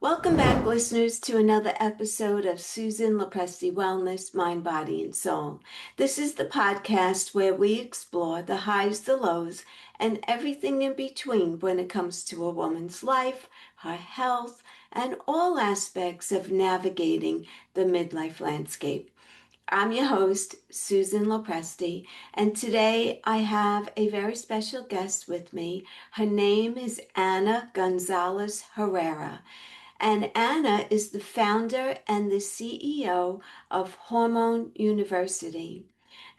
Welcome back, listeners, to another episode of Susan LoPresti Wellness, Mind, Body, and Soul. This is the podcast where we explore the highs, the lows, and everything in between when it comes to a woman's life, her health, and all aspects of navigating the midlife landscape. I'm your host, Susan LoPresti, and today I have a very special guest with me. Her name is Ana Gonzalez Herrera. And Ana is the founder and the CEO of Hormone University.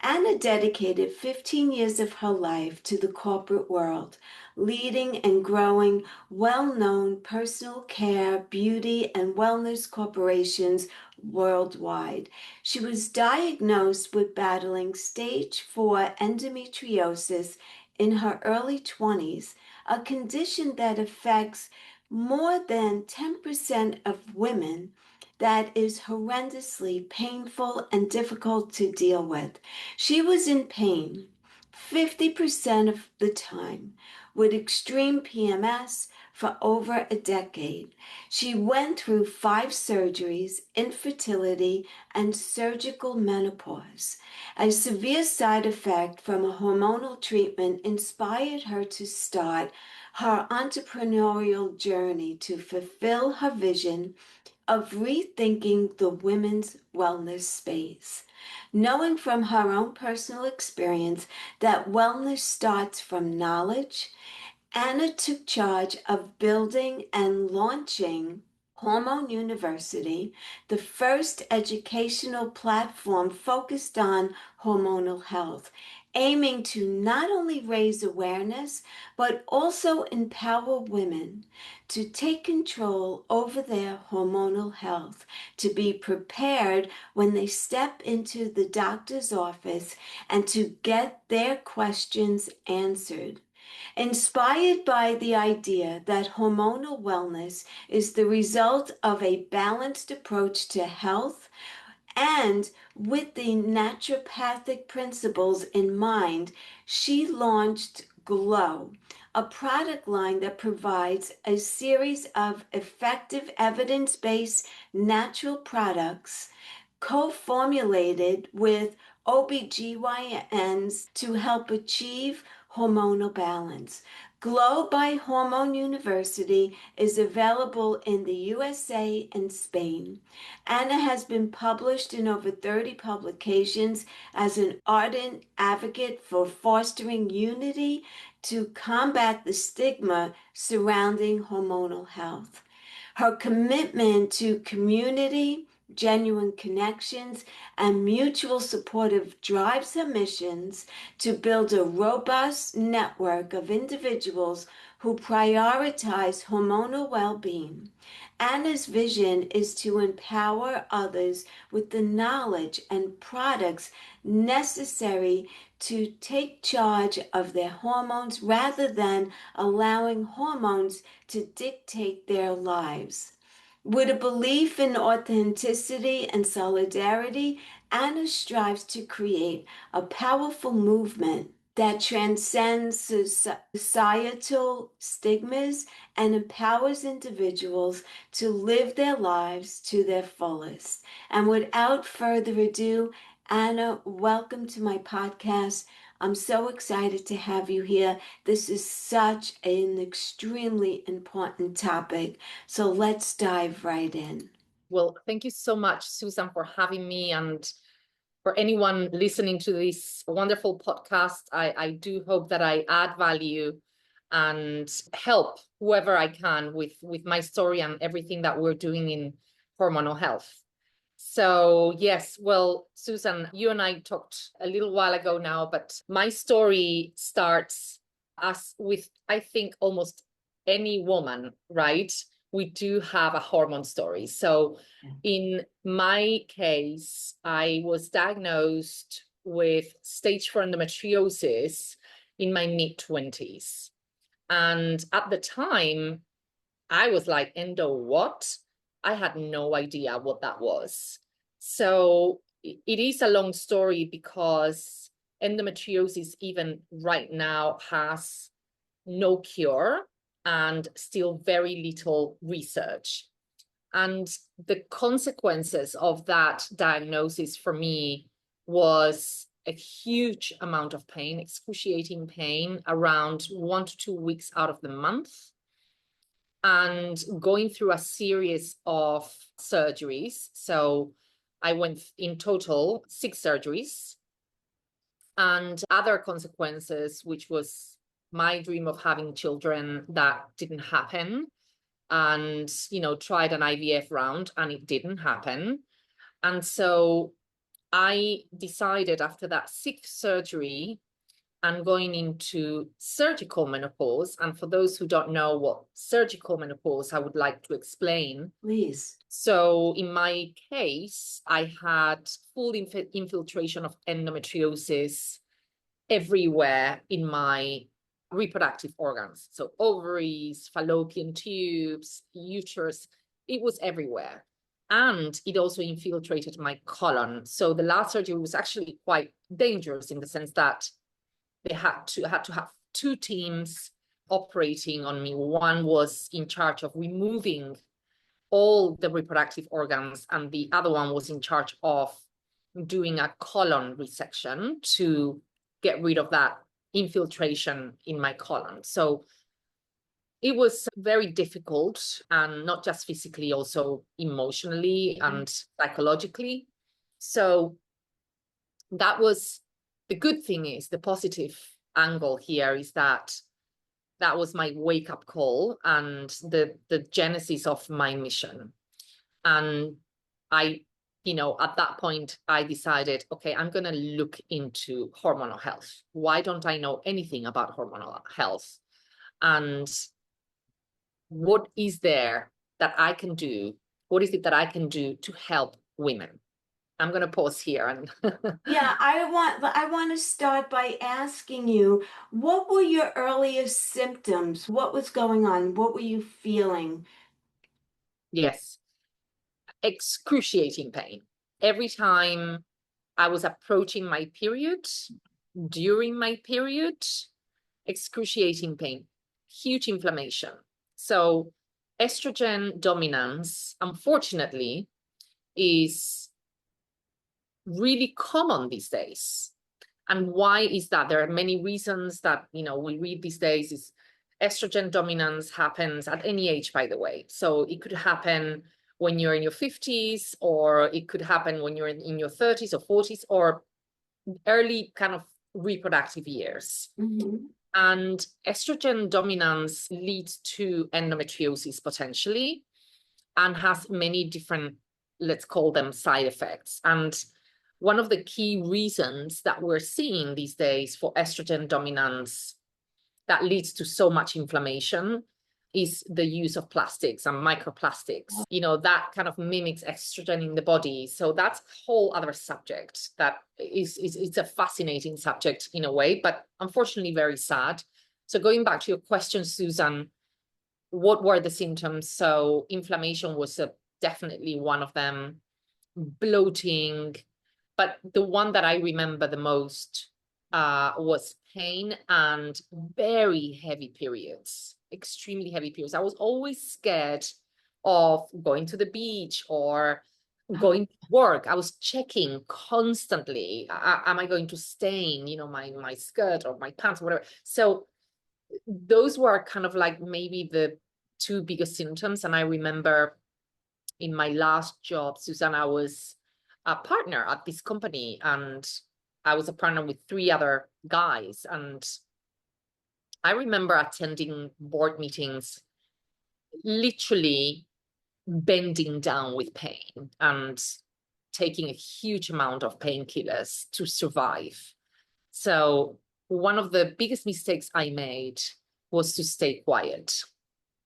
Ana dedicated 15 years of her life to the corporate world, leading and growing well-known personal care, beauty, and wellness corporations worldwide. She was diagnosed with battling stage 4 endometriosis in her early 20s, a condition that affects more than 10% of women that is horrendously painful and difficult to deal with. She was in pain 50% of the time with extreme PMS for over a decade. She went through 5 surgeries, infertility, and surgical menopause. A severe side effect from a hormonal treatment inspired her to start her entrepreneurial journey to fulfill her vision of rethinking the women's wellness space. Knowing from her own personal experience that wellness starts from knowledge, Ana took charge of building and launching Hormone University, the first educational platform focused on hormonal health, aiming to not only raise awareness, but also empower women to take control over their hormonal health, to be prepared when they step into the doctor's office and to get their questions answered. Inspired by the idea that hormonal wellness is the result of a balanced approach to health, and with the naturopathic principles in mind, she launched Glow, a product line that provides a series of effective evidence-based natural products co-formulated with OBGYNs to help achieve hormonal balance. Glow by Hormone University is available in the USA and Spain. Ana has been published in over 30 publications as an ardent advocate for fostering unity to combat the stigma surrounding hormonal health. Her commitment to community, genuine connections, and mutual supportive drives her missions to build a robust network of individuals who prioritize hormonal well-being. Ana's vision is to empower others with the knowledge and products necessary to take charge of their hormones rather than allowing hormones to dictate their lives. With a belief in authenticity and solidarity, Ana strives to create a powerful movement that transcends societal stigmas and empowers individuals to live their lives to their fullest. And without further ado, Ana, welcome to my podcast. I'm so excited to have you here. This is such an extremely important topic. So let's dive right in. Well, thank you so much, Susan, for having me. And for anyone listening to this wonderful podcast, I do hope that I add value and help whoever I can with my story and everything that we're doing in hormonal health. So yes, well, Susan, you and I talked a little while ago now, but my story starts as with, I think, almost any woman, right? We do have a hormone story. So in my case, I was diagnosed with stage 4 endometriosis in my mid-20s. And at the time, I was like, endo what? I had no idea what that was. So it is a long story because endometriosis, even right now, has no cure and still very little research. And the consequences of that diagnosis for me was a huge amount of pain, excruciating pain, around 1 to 2 weeks out of the month, and going through a series of surgeries. So I went in total 6 surgeries, and other consequences, which was my dream of having children that didn't happen, and tried an IVF round and it didn't happen. And so I decided, after that 6th surgery and going into surgical menopause, and for those who don't know what surgical menopause, I would like to explain. Please. So in my case, I had full infiltration of endometriosis everywhere in my reproductive organs. So ovaries, fallopian tubes, uterus, it was everywhere. And it also infiltrated my colon. So the last surgery was actually quite dangerous, in the sense that they had to have 2 teams operating on me. One was in charge of removing all the reproductive organs, and the other one was in charge of doing a colon resection to get rid of that infiltration in my colon. So it was very difficult, and not just physically, also emotionally and psychologically. So that was the good thing. Is the positive angle here is that that was my wake-up call and the genesis of my mission. And I, at that point, I decided, okay, I'm going to look into hormonal health. Why don't I know anything about hormonal health? And what is there that I can do? What is it that I can do to help women? I'm going to pause here. And Yeah, I want to start by asking you, what were your earliest symptoms? What was going on? What were you feeling? yes, excruciating pain. Every time I was approaching my period, during my period, excruciating pain, huge inflammation. So estrogen dominance, unfortunately, is really common these days. And why is that? There are many reasons that we read these days. Is estrogen dominance happens at any age, by the way. So it could happen when you're in your 50s, or it could happen when you're in your 30s or 40s, or early kind of reproductive years. Mm-hmm. And estrogen dominance leads to endometriosis potentially, and has many different, let's call them, side effects. And one of the key reasons that we're seeing these days for estrogen dominance that leads to so much inflammation is the use of plastics and microplastics. That kind of mimics estrogen in the body. So that's a whole other subject that is it's a fascinating subject in a way, but unfortunately very sad. So going back to your question, Susan, what were the symptoms? So inflammation was definitely one of them, bloating, but the one that I remember the most was pain and very heavy periods, extremely heavy periods. I was always scared of going to the beach or going to work. I was checking constantly, am I going to stain, my skirt or my pants or whatever. So those were kind of like maybe the 2 biggest symptoms. And I remember in my last job, Susan, I was a partner at this company, and I was a partner with 3 other guys. And I remember attending board meetings, literally bending down with pain and taking a huge amount of painkillers to survive. So one of the biggest mistakes I made was to stay quiet.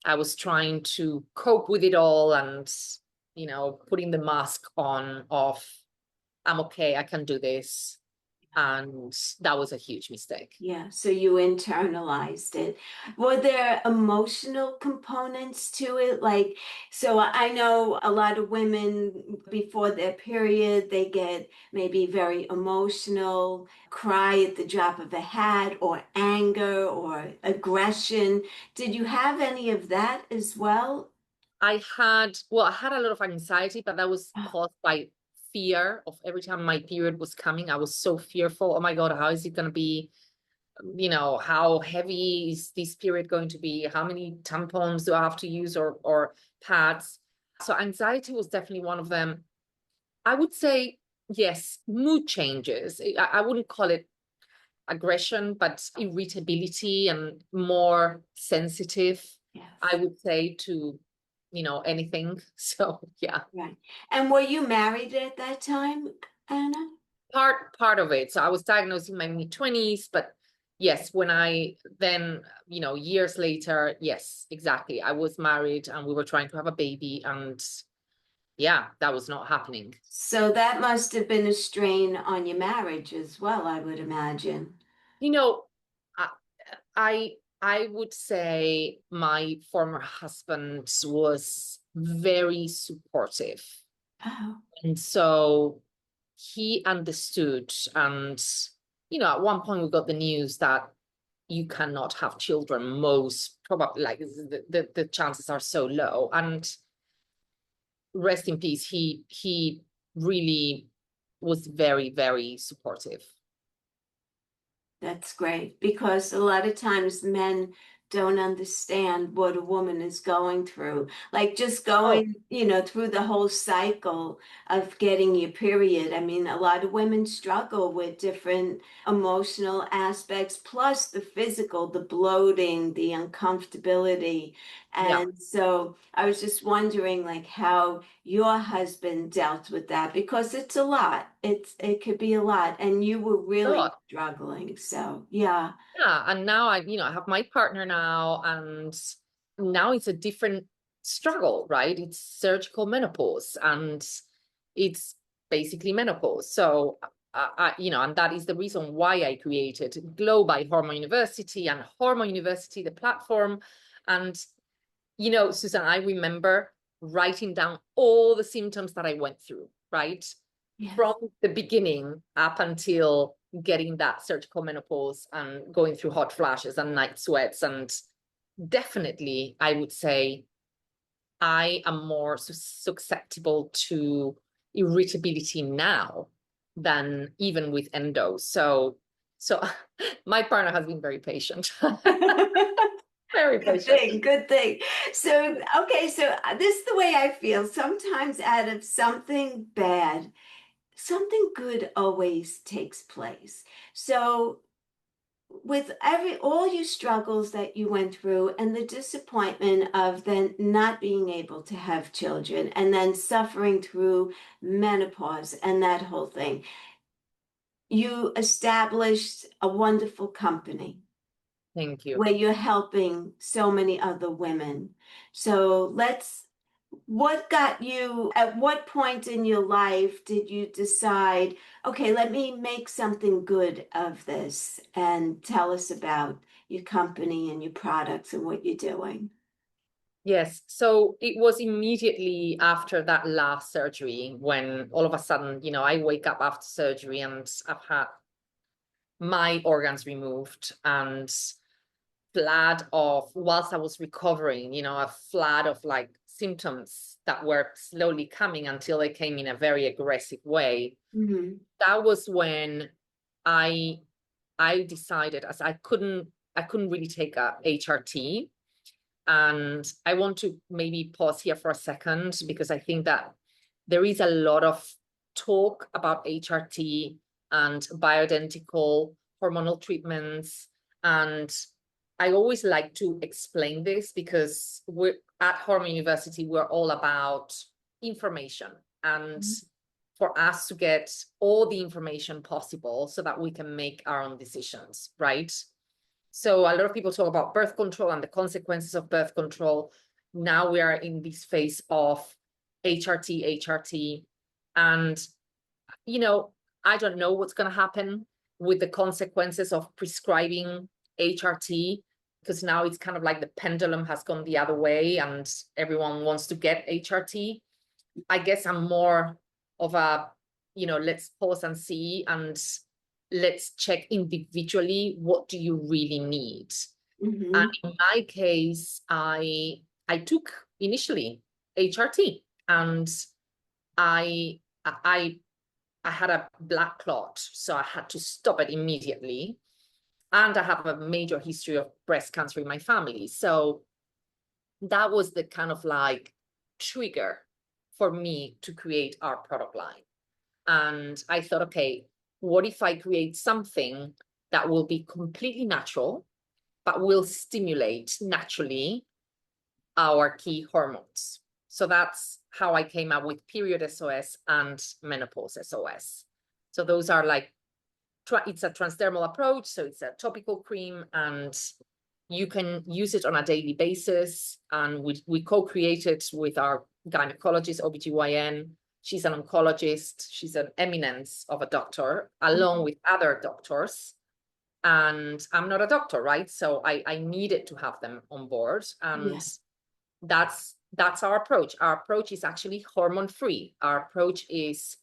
I was trying to cope with it all and, putting the mask on of, I'm okay, I can do this. And that was a huge mistake. Yeah, so you internalized it. Were there emotional components to it? Like, so I know a lot of women before their period, they get maybe very emotional, cry at the drop of a hat, or anger or aggression. Did you have any of that as well? I had a lot of anxiety, but that was Oh, caused by fear of every time my period was coming. I was so fearful. Oh my God, how is it going to be? How heavy is this period going to be? How many tampons do I have to use or pads? So anxiety was definitely one of them. I would say, yes, mood changes. I wouldn't call it aggression, but irritability and more sensitive, I yes. would say, to, anything. So yeah, Right. And were you married at that time, Anna? part of it. So I was diagnosed in my mid-20s, but yes, when I then, years later, yes, exactly. I was married and we were trying to have a baby, and yeah, that was not happening. So that must have been a strain on your marriage as well, I would imagine. You know, I I I would say my former husband was very supportive. Oh, And so he understood. And, at one point we got the news that you cannot have children. Most probably, like, the chances are so low. And rest in peace, he really was very, very supportive. that's great because a lot of times men don't understand what a woman is going through. Like just Oh, going, through the whole cycle of getting your period. I mean, a lot of women struggle with different emotional aspects, plus the physical, the bloating, the uncomfortability. yeah, And so I was just wondering like how your husband dealt with that because it's a lot. It could be a lot, and you were really God. struggling. So yeah, Yeah, and now I have my partner now, and now it's a different struggle, right? It's surgical menopause, and it's basically menopause. So, and that is the reason why I created Glow by Hormone University and Hormone University, the platform. And, Susan, I remember writing down all the symptoms that I went through, right? From yes. the beginning up until getting that surgical menopause and going through hot flashes and night sweats. And definitely, I would say I am more susceptible to irritability now than even with endo. So my partner has been very patient, very Good patient. thing, good thing. So, okay, so this is the way I feel. Sometimes out of something bad, something good always takes place. So, with all your struggles that you went through and the disappointment of then not being able to have children and then suffering through menopause and that whole thing, you established a wonderful company Thank you. where you're helping so many other women. So what got you, at what point in your life did you decide, okay, let me make something good of this and tell us about your company and your products and what you're doing? Yes. So it was immediately after that last surgery when all of a sudden, I wake up after surgery and I've had my organs removed, and flood of, whilst I was recovering, a flood of like symptoms that were slowly coming until they came in a very aggressive way. Hmm. That was when I I decided, as I couldn't really take a HRT. And I want to maybe pause here for a second because I think that there is a lot of talk about HRT and bioidentical hormonal treatments. And I always like to explain this because we're at Hormone University, we're all about information and for us to get all the information possible so that we can make our own decisions, right? So a lot of people talk about birth control and the consequences of birth control. Now we are in this phase of HRT. And, I don't know what's going to happen with the consequences of prescribing HRT, because now it's kind of like the pendulum has gone the other way and everyone wants to get HRT. I guess I'm more of a, let's pause and see, and let's check individually, what do you really need? And Hmm. in my case, I took initially HRT, and I had a black clot, so I had to stop it immediately. And I have a major history of breast cancer in my family. So that was the kind of like trigger for me to create our product line. And I thought, okay, what if I create something that will be completely natural, but will stimulate naturally our key hormones? So that's how I came up with Period SOS and Menopause SOS. So those are like, it's a transdermal approach. So it's a topical cream, and you can use it on a daily basis. And we co-created with our gynecologist, OBGYN. She's an oncologist. She's an eminence of a doctor, along with other doctors. And I'm not a doctor, right? So I needed to have them on board. And that's our approach. Our approach is actually hormone-free. Our approach is,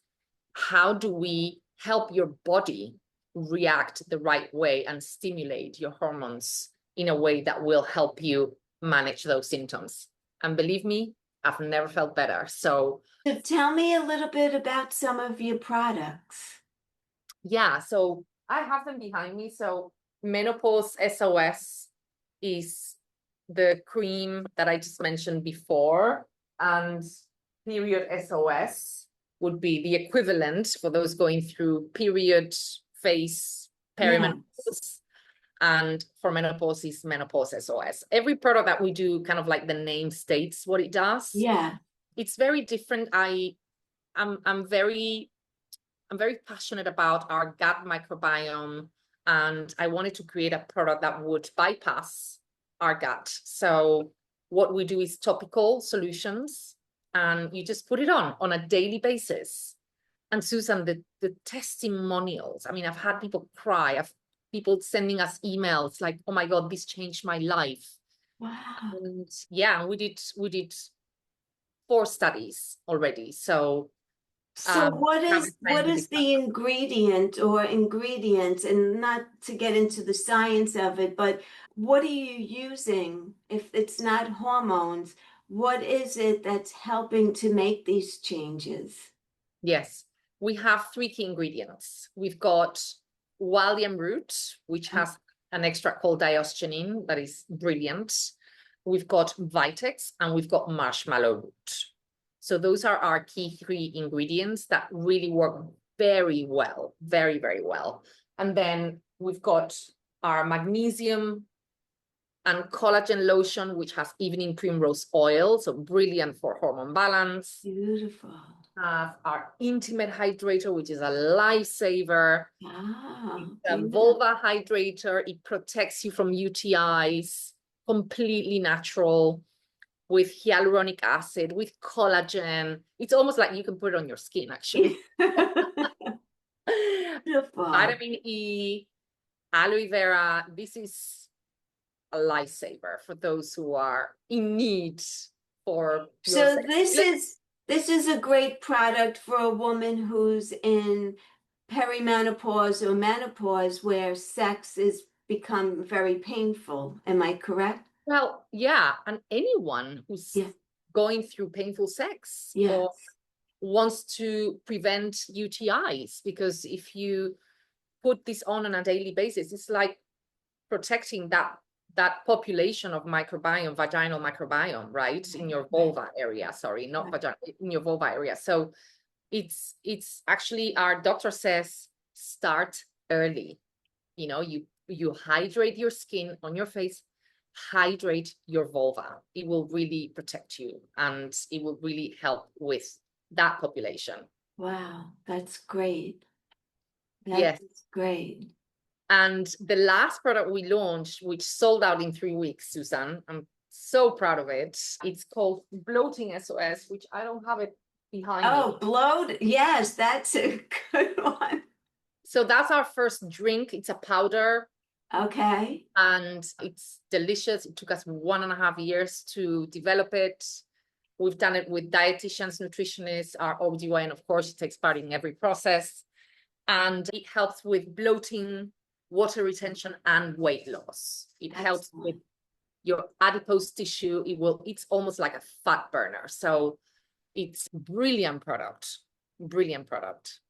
how do we help your body react the right way and stimulate your hormones in a way that will help you manage those symptoms? And believe me, I've never felt better. So tell me a little bit about some of your products. yeah, so I have them behind me. So Menopause SOS is the cream that I just mentioned before, and Period SOS would be the equivalent for those going through period phase, perimenopause. And for menopause is Menopause SOS. Every product that we do, kind of like the name states what it does. Yeah. It's very different. I'm very passionate about our gut microbiome, and I wanted to create a product that would bypass our gut. So what we do is topical solutions, and you just put it on a daily basis. And Susan, the testimonials, I mean, I've had people cry. I've people sending us emails like, oh my God, this changed my life. Wow. And yeah, we did 4 studies already. So what is the ingredient or ingredients, and not to get into the science of it, but what are you using? If it's not hormones, what is it that's helping to make these changes? Yes, we have 3 key ingredients. We've got Wallium root, which has an extract called diosgenin that is brilliant. We've got Vitex, and we've got marshmallow root. So those are our key 3 ingredients that really work very well, very, very well. And then we've got our magnesium and collagen lotion, which has evening primrose oil, so brilliant for hormone balance. Beautiful. Have our intimate hydrator, which is a lifesaver. Wow. It's a vulva hydrator. It protects you from UTIs, completely natural, with hyaluronic acid, with collagen. It's almost like you can put it on your skin, actually. Beautiful. Vitamin E, aloe vera. This is a lifesaver for those who are in need for so this is a great product for a woman who's in perimenopause or menopause, where sex is become very painful. Am I correct? Well, yeah, and anyone who's going through painful sex or wants to prevent UTIs, because if you put this on a daily basis, it's like protecting that population of microbiome, vaginal microbiome, right? In your vulva area, sorry, not vagina, in your vulva area. So it's actually, our doctor says, start early. You know, you hydrate your skin on your face, hydrate your vulva. It will really protect you, and it will really help with that population. Wow, that's great. Yes, great. And the last product we launched, which sold out in 3 weeks, Susan, I'm so proud of it. It's called Bloating SOS, which I don't have it behind me. Oh, bloat. Yes, that's a good one. So that's our first drink. It's a powder. Okay. And it's delicious. It took us 1.5 years to develop it. We've done it with dietitians, nutritionists, our OBGYN, of course, it takes part in every process. And it helps with bloating, water retention, and weight loss. It helps with your adipose tissue. It's almost like a fat burner. So it's brilliant product, brilliant product.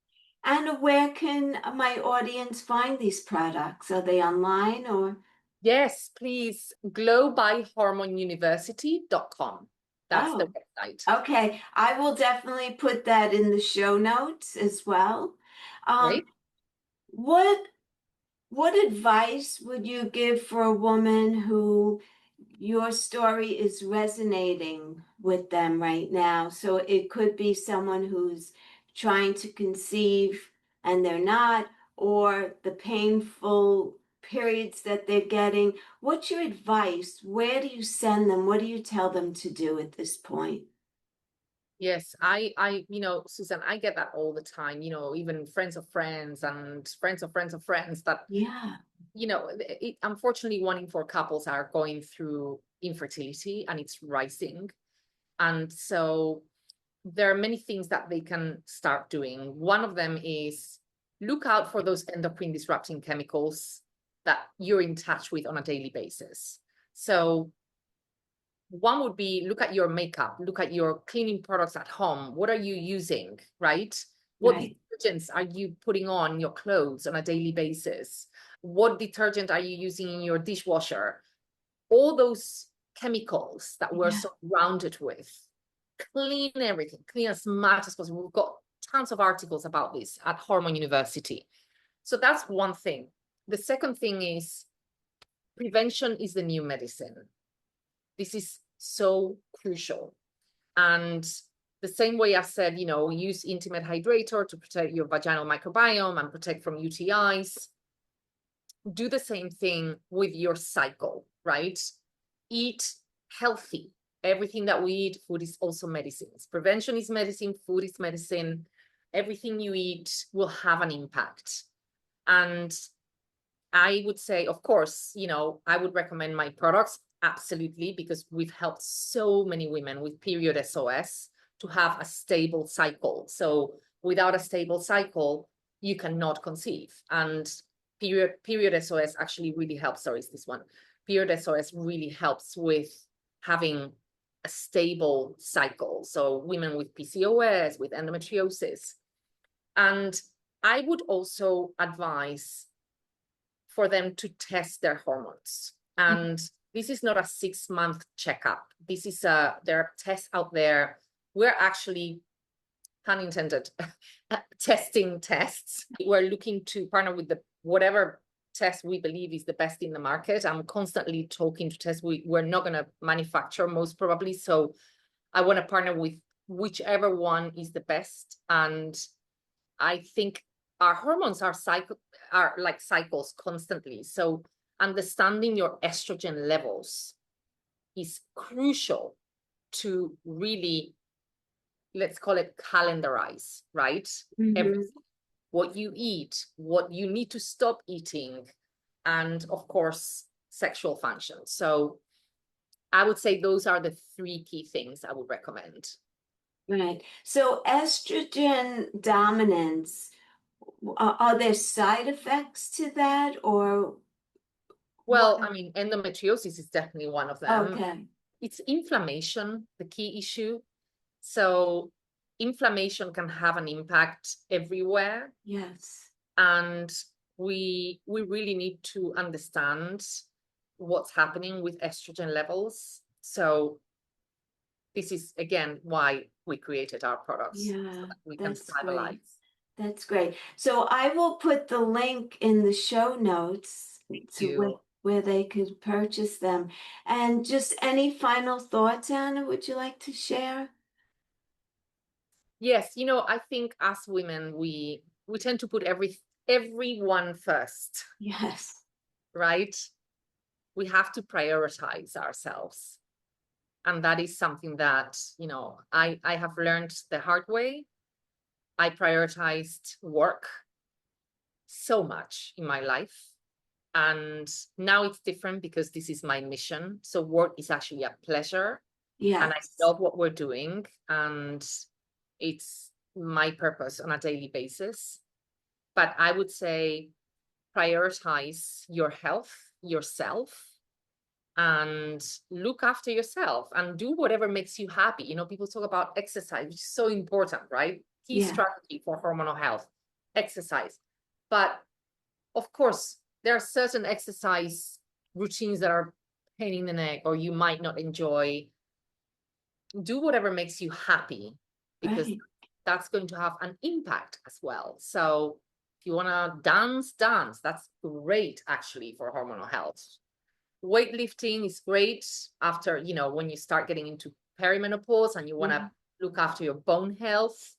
And where can my audience find these products? Are they online or? Yes, please. glowbyhormoneuniversity.com. That's the Oh, website. okay. I will definitely put that in the show notes as well. Um, Great. what what advice would you give for a woman who your story is resonating with them right now? So it could be someone who's trying to conceive and they're not, or the painful periods that they're getting. What's your advice? Where do you send them? What do you tell them to do at this point? Yes, Susan, I get that all the time, even friends of friends and friends of friends of friends that, Yeah, unfortunately, 1 in 4 couples are going through infertility and it's rising. And so there are many things that they can start doing. One of them is look out for those endocrine disrupting chemicals that you're in touch with on a daily basis. So one would be look at your makeup, look at your cleaning products at home. What are you using, right? What right. detergents are you putting on your clothes on a daily basis? What detergent are you using in your dishwasher? All those chemicals that we're Yeah, surrounded with, clean everything, clean as much as possible. We've got tons of articles about this at Hormone University. So that's one thing. The second thing is prevention is the new medicine. This is so crucial. And the same way I said, use intimate hydrator to protect your vaginal microbiome and protect from UTIs. Do the same thing with your cycle, right? Eat healthy. Everything that we eat, food is also medicines. Prevention is medicine, food is medicine. Everything you eat will have an impact. And I would say, of course, I would recommend my products, absolutely, because we've helped so many women with period SOS to have a stable cycle. So without a stable cycle, you cannot conceive. And period SOS actually really helps. Sorry, it's this one. Period SOS really helps with having a stable cycle. So women with PCOS, with endometriosis. And I would also advise for them to test their hormones. And this is not a 6-month checkup. There are tests out there. We're actually, pun intended, testing tests. We're looking to partner with whatever test we believe is the best in the market. I'm constantly talking to tests we're not going to manufacture most probably. So I want to partner with whichever one is the best. And I think our hormones are like cycles constantly. So understanding your estrogen levels is crucial to really, let's call it calendarize, right? hmm What you eat, what you need to stop eating, and of course, sexual function. So I would say those are the 3 key things I would recommend. right. So estrogen dominance, are there side effects to that or what? Well, I mean, endometriosis is definitely one of them. Okay. It's inflammation, the key issue. So inflammation can have an impact everywhere. Yes. And we really need to understand what's happening with estrogen levels. So this is again why we created our products so Yeah, that we can that's great. stabilize. That's great. So I will put the link in the show notes Thank to you. where they could purchase them. And just any final thoughts, Anna, would you like to share? Yes, I think as women, we tend to put everyone first, Yes. right? We have to prioritize ourselves. And that is something that, I have learned the hard way. I prioritized work so much in my life. And now it's different because this is my mission. So work is actually a pleasure and I Yes. love what we're doing. And it's my purpose on a daily basis. But I would say prioritize your health, yourself, and look after yourself and do whatever makes you happy. You know, people talk about exercise, which is so important, right? Key Yeah, strategy for hormonal health, exercise. But of course, there are certain exercise routines that are pain in the neck or you might not enjoy. Do whatever makes you happy, because right. that's going to have an impact as well. So if you want to dance, dance. That's great actually for hormonal health. Weightlifting is great after, you know, when you start getting into perimenopause and you want to Yeah. look after your bone health.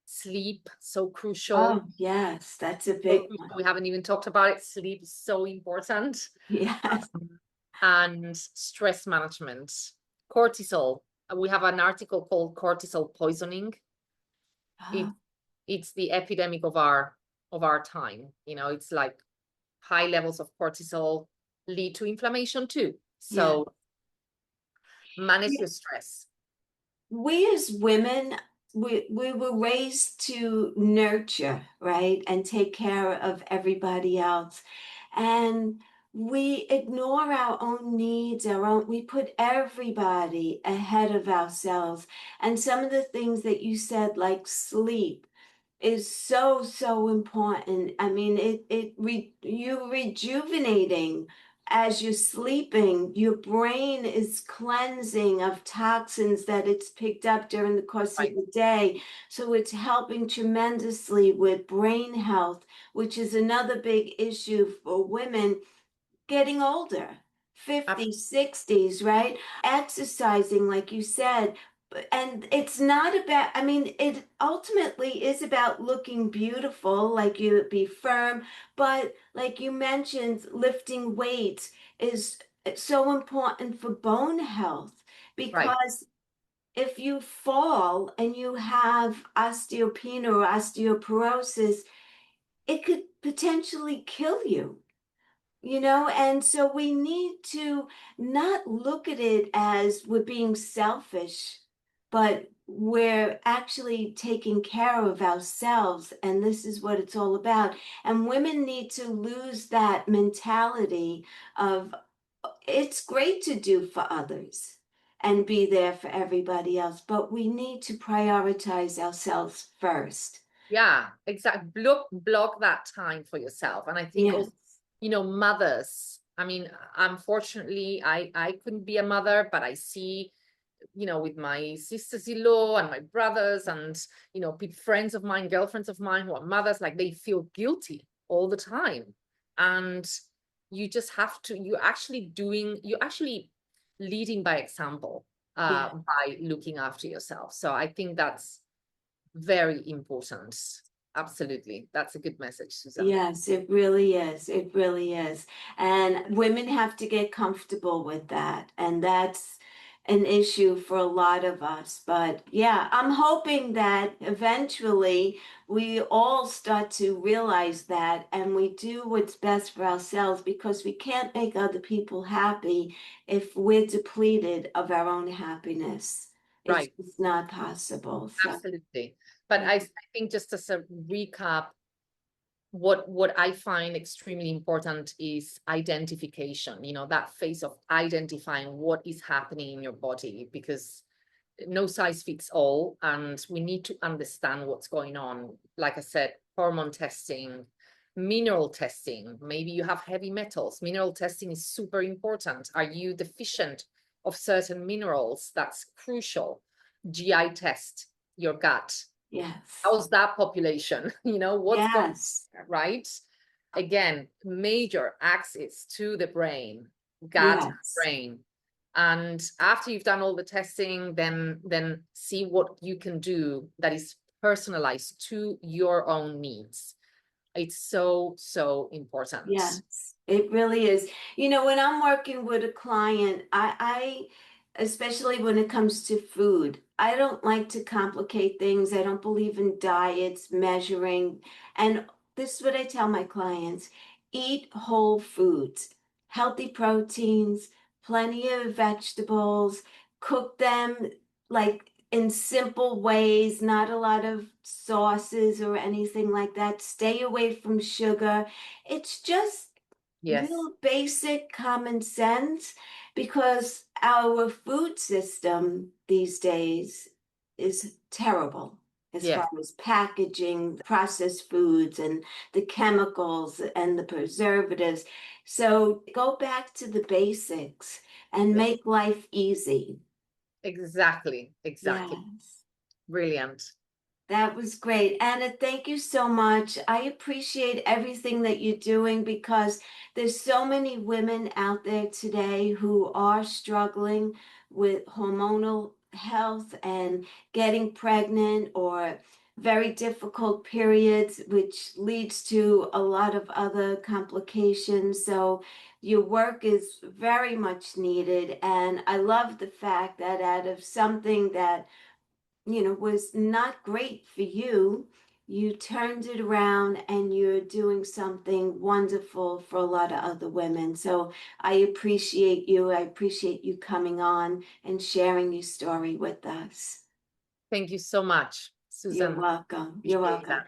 Sleep, so crucial. Oh, yes, that's a So big crucial. one. We haven't even talked about it. Sleep is so important. Yes. And stress management. Cortisol. We have an article called Cortisol Poisoning. It, Oh, it's the epidemic of our time. You know, it's like high levels of cortisol lead to inflammation too. yeah. So manage Yeah. your stress. We as women, we were raised to nurture, right? And take care of everybody else. And we ignore our own needs, we put everybody ahead of ourselves. And some of the things that you said, like sleep, is so, so important. I mean, you're rejuvenating as you're sleeping. Your brain is cleansing of toxins that it's picked up during the course of Right. the day. So it's helping tremendously with brain health, which is another big issue for women getting older, 50s, 60s, right? Exercising, like you said. And it's not about, I mean, it ultimately is about looking beautiful, like you be firm, but like you mentioned, lifting weights is so important for bone health Right. because if you fall and you have osteopenia or osteoporosis, it could potentially kill you, and so we need to not look at it as we're being selfish, but we're actually taking care of ourselves, and this is what it's all about. And women need to lose that mentality of it's great to do for others and be there for everybody else, but we need to prioritize ourselves first. Yeah, exactly. Block that time for yourself. And I think also, Yes, you know, mothers. I mean, unfortunately, I couldn't be a mother, but I see, you know, with my sisters-in-law and my brothers and, you know, friends of mine, girlfriends of mine who are mothers, like they feel guilty all the time. And you just have to, you're actually leading by example, yeah. by looking after yourself. So I think that's very important. Absolutely. That's a good message, Susan. Yes, it really is. It really is. And women have to get comfortable with that. And that's an issue for a lot of us. But yeah, I'm hoping that eventually we all start to realize that and we do what's best for ourselves because we can't make other people happy if we're depleted of our own happiness. It's Right. just not possible. So, Absolutely. But yeah. I think just as a recap, what I find extremely important is identification, you know, that phase of identifying what is happening in your body, because no size fits all, and we need to understand what's going on. Like I said, hormone testing, mineral testing. Maybe you have heavy metals. Mineral testing is super important. Are you deficient of certain minerals? That's crucial. GI test your gut. Yes. How's that population? You know, what's going Yes. on, right? Again, major axis to the brain, gut, Yes. brain. And after you've done all the testing, then see what you can do that is personalized to your own needs. It's so, so important. Yes, it really is. When I'm working with a client, especially when it comes to food, I don't like to complicate things. I don't believe in diets, measuring. And this is what I tell my clients, eat whole foods, healthy proteins, plenty of vegetables, cook them like in simple ways, not a lot of sauces or anything like that. Stay away from sugar. It's just Yes. real basic common sense. because our food system these days is terrible as Yes, far as packaging, processed foods, and the chemicals and the preservatives. So go back to the basics and yes, make life easy. exactly, exactly. Yes. Brilliant. That was great. Anna, thank you so much. I appreciate everything that you're doing because there's so many women out there today who are struggling with hormonal health and getting pregnant or very difficult periods, which leads to a lot of other complications. So your work is very much needed. And I love the fact that out of something that was not great for you, you turned it around and you're doing something wonderful for a lot of other women. So I appreciate you. I appreciate you coming on and sharing your story with us. Thank you so much, You're Susan. welcome. You're Appreciate welcome. that.